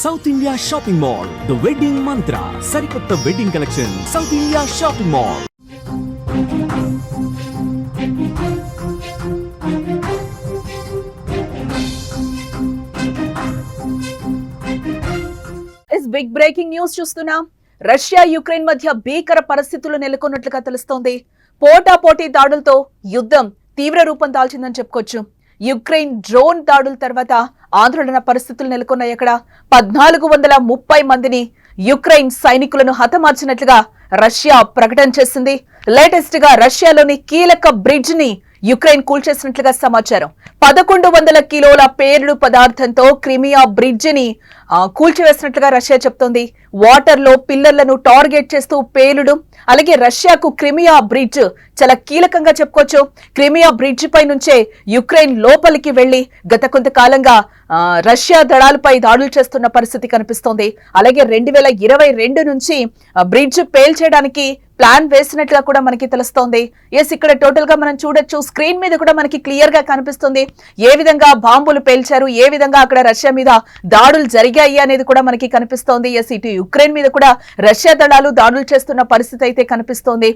South India shopping mall, the wedding Mantra, సరికొత్త wedding collection, South India shopping mall. Big breaking news చూస్తున్నాం. Russia Ukraine మధ్య భీకర పరిస్థితులు నెలకొన్నట్లుగా తెలుస్తోంది. పోటాపోటీ దాడులతో యుద్ధం తీవ్ర రూపం దాల్చిందని చెప్పుకోవచ్చు. యుక్రెయిన్ డ్రోన్ దాడుల తర్వాత ఆందోళన పరిస్థితులు నెలకొన్నాయి. అక్కడ 1430 మందిని యుక్రెయిన్ సైనికులను హతమార్చినట్లుగా రష్యా ప్రకటన చేసింది. లేటెస్ట్ గా రష్యాలోని కీలక బ్రిడ్జ్ ని యుక్రెయిన్ కూల్చేసినట్లుగా సమాచారం. 1100 కిలోల పేలుడు పదార్థంతో క్రిమియా బ్రిడ్జ్ ని కూల్చివేసినట్లుగా రష్యా చెప్తోంది. వాటర్ లో పిల్లర్లను టార్గెట్ చేస్తూ పేలుడు. అలాగే రష్యాకు క్రిమియా బ్రిడ్జ్ చాలా కీలకంగా చెప్పుకోవచ్చు. క్రిమియా బ్రిడ్జ్ పై నుంచే యుక్రెయిన్ లోపలికి వెళ్లి గత కొంతకాలంగా రష్యా దళాలపై దాడులు చేస్తున్న పరిస్థితి కనిపిస్తోంది. అలాగే 2022 నుంచి బ్రిడ్జ్ పేల్చేయడానికి ప్లాన్ వేసినట్లుగా కూడా మనకి తెలుస్తోంది. ఇక్కడ టోటల్ గా మనం చూడొచ్చు, స్క్రీన్ మీద కూడా మనకి క్లియర్ గా కనిపిస్తుంది ఏ విధంగా బాంబులు పేల్చారు, ఏ విధంగా అక్కడ రష్యా మీద దాడులు జరిగాయి అనేది కూడా మనకి కనిపిస్తోంది. ఇటు యుక్రెయిన్ మీద కూడా రష్యా దళాలు దాడులు చేస్తున్న పరిస్థితి అయితే కనిపిస్తోంది.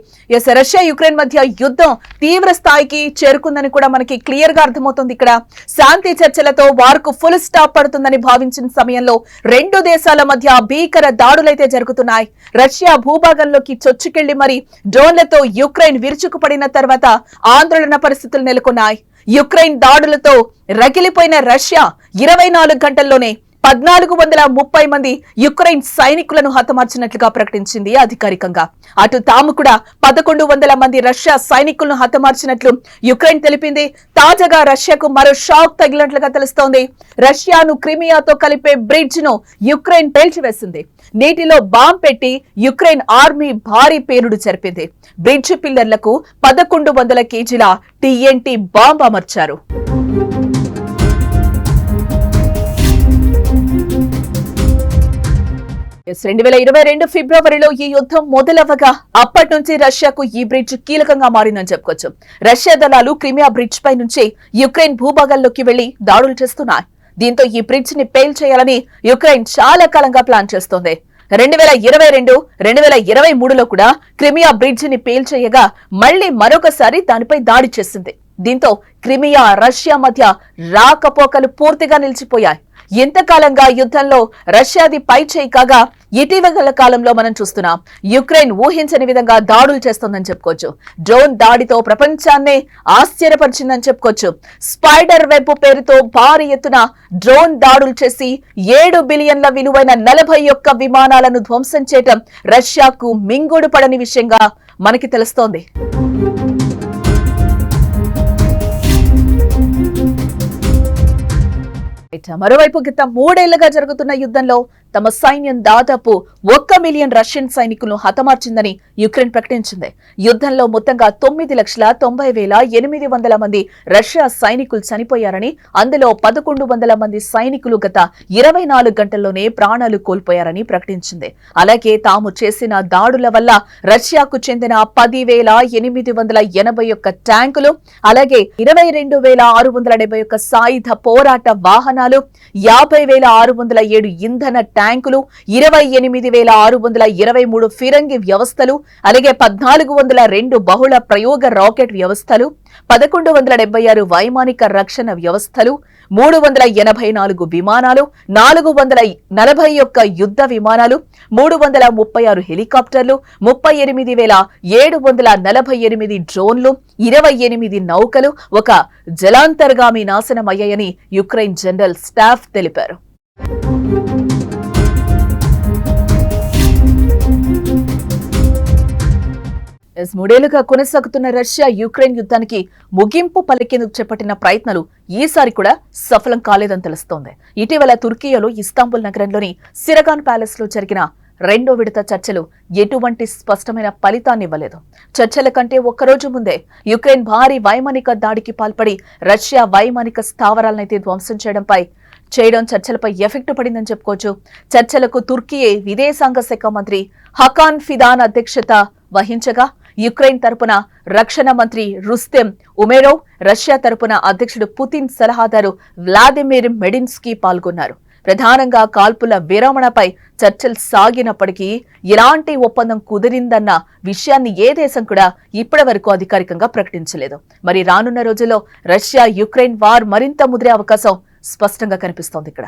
రష్యా యుక్రెయిన్ మధ్య యుద్ధం తీవ్ర స్థాయికి చేరుకుందని కూడా మనకి క్లియర్ గా అర్థమవుతుంది. ఇక్కడ శాంతి చర్చలతో వార్కు ఫుల్ స్టాప్ పడుతుందని భావించిన సమయంలో రెండు దేశాల మధ్య భీకర దాడులైతే జరుగుతున్నాయి. రష్యా భూభాగంలోకి చొచ్చుకెళ్లి మరి డ్రోన్లతో యుక్రెయిన్ విరుచుకుపడిన తర్వాత ఆందోళన పరిస్థితులు నెలకొన్నాయి. యుక్రెయిన్ దాడులతో రగిలిపోయిన రష్యా 24 గంటల్లోనే 1430 మంది యుక్రెయిన్ సైనికులను హతమార్చినట్లుగా ప్రకటించింది అధికారికంగా. అటు తాము కూడా 1100 మంది రష్యా సైనికులను హతమార్చినట్లు యుక్రెయిన్ తెలిపింది. తాజాగా రష్యాకు మరో షాక్ తగిలినట్లుగా తెలుస్తోంది. రష్యాను క్రిమియాతో కలిపే బ్రిడ్జ్ ను యుక్రెయిన్ పేల్చివేసింది. నీటిలో బాంబ్ పెట్టి యుక్రెయిన్ ఆర్మీ భారీ పేలుడు జరిపింది. బ్రిడ్జ్ పిల్లర్లకు 1100 కేజీల TNT బాంబ్ అమర్చారు. ఫిబ్రవరిలో ఈ యుద్ధం మొదలవగా అప్పటి నుంచి రష్యాకు ఈ బ్రిడ్జ్ కీలకంగా మారిందని చెప్పుకోవచ్చు. రష్యా దళాలు క్రిమియా బ్రిడ్జ్ పై నుంచి యుక్రెయిన్ భూభాగాల్లోకి వెళ్లి దాడులు చేస్తున్నాయి. దీంతో ఈ బ్రిడ్జ్ ని పేల్చేయాలని యుక్రెయిన్ చాలా కాలంగా ప్లాన్ చేస్తోంది. 2022, 2023లో కూడా క్రిమియా బ్రిడ్జ్ ని పేల్చేయగా మళ్లీ మరొకసారి దానిపై దాడి చేసింది. దీంతో క్రిమియా రష్యా మధ్య రాకపోకలు పూర్తిగా నిలిచిపోయాయి. ఇంతకాలంగా యుద్ధంలో రష్యాది పై చేయి కాగా ఇటీవల కాలంలో మనం చూస్తున్నాం యుక్రెయిన్ ఊహించని విధంగా దాడులు చేస్తోందని చెప్పుకోవచ్చు. డ్రోన్ దాడితో ప్రపంచాన్నే ఆశ్చర్యపరిచిందని చెప్పుకోవచ్చు. స్పైడర్ వెబ్ పేరుతో భారీ ఎత్తున డ్రోన్ దాడులు చేసి 7 బిలియన్ల విలువైన 41 విమానాలను ధ్వంసం చేయడం రష్యాకు మింగుడు పడని విషయంగా మనకి తెలుస్తోంది. మరోవైపు గత 3 ఏళ్లుగా జరుగుతున్న యుద్ధంలో తమ సైన్యం దాదాపు 1 మిలియన్ రష్యన్ సైనికులను హతమార్చిందని యుక్రెయిన్ ప్రకటించింది. యుద్ధంలో మొత్తంగా 9,90,800 మంది రష్యా సైనికులు చనిపోయారని, అందులో 1100 మంది సైనికులు గత 24 గంటల్లోనే ప్రాణాలు కోల్పోయారని ప్రకటించింది. అలాగే తాము చేసిన దాడుల వల్ల రష్యాకు చెందిన 10,881 ట్యాంకులు, అలాగే 22,671 సాయుధ పోరాట వాహనాలు, 50,607 ఇంధన ట్యాంకులు, 28,623 ఫిరంగి వ్యవస్థలు, అలాగే 1,402 బహుళ ప్రయోగ రాకెట్ వ్యవస్థలు, 1,176 వైమానిక రక్షణ వ్యవస్థలు, 384 విమానాలు, 441 యుద్ధ విమానాలు, 336 హెలికాప్టర్లు, 38,748 డ్రోన్లు, 28 నౌకలు, ఒక జలాంతర్గామి నాశనమయ్యాయని యుక్రెయిన్ జనరల్ స్టాఫ్ తెలిపారు. మూడేళ్లుగా కొనసాగుతున్న రష్యా యుక్రెయిన్ యుద్ధానికి ముగింపు పలికేందుకు చేపట్టిన ప్రయత్నాలు ఈసారి కూడా సఫలం కాలేదని తెలుస్తోంది. ఇటీవల తుర్కియాలో ఇస్తాంబుల్ నగరంలోని సిరగాన్ ప్యాలెస్ లో జరిగిన 2వ విడత చర్చలు ఎటువంటి స్పష్టమైన ఫలితాన్ని ఇవ్వలేదు. చర్చల కంటే ఒక్కరోజు ముందే యుక్రెయిన్ భారీ వైమానిక దాడికి పాల్పడి రష్యా వైమానిక స్థావరాలనైతే ధ్వంసం చేయడం చర్చలపై ఎఫెక్ట్ పడిందని చెప్పుకోవచ్చు. చర్చలకు తుర్కీయే విదేశాంగ శాఖ మంత్రి హకాన్ ఫిదాన్ అధ్యక్షత వహించగా యుక్రెయిన్ తరపున రక్షణ మంత్రి రుస్తెం ఉమెరోవ్, రష్యా తరపున అధ్యక్షుడు పుతిన్ సలహాదారు వ్లాదిమిర్ మెడిన్స్కీ పాల్గొన్నారు. ప్రధానంగా కాల్పుల విరమణపై చర్చలు సాగినప్పటికీ ఎలాంటి ఒప్పందం కుదిరిందన్న విషయాన్ని ఏ దేశం కూడా ఇప్పటి వరకు అధికారికంగా ప్రకటించలేదు. మరి రానున్న రోజుల్లో రష్యా యుక్రెయిన్ వార్ మరింత ముదిరే అవకాశం స్పష్టంగా కనిపిస్తోంది ఇక్కడ.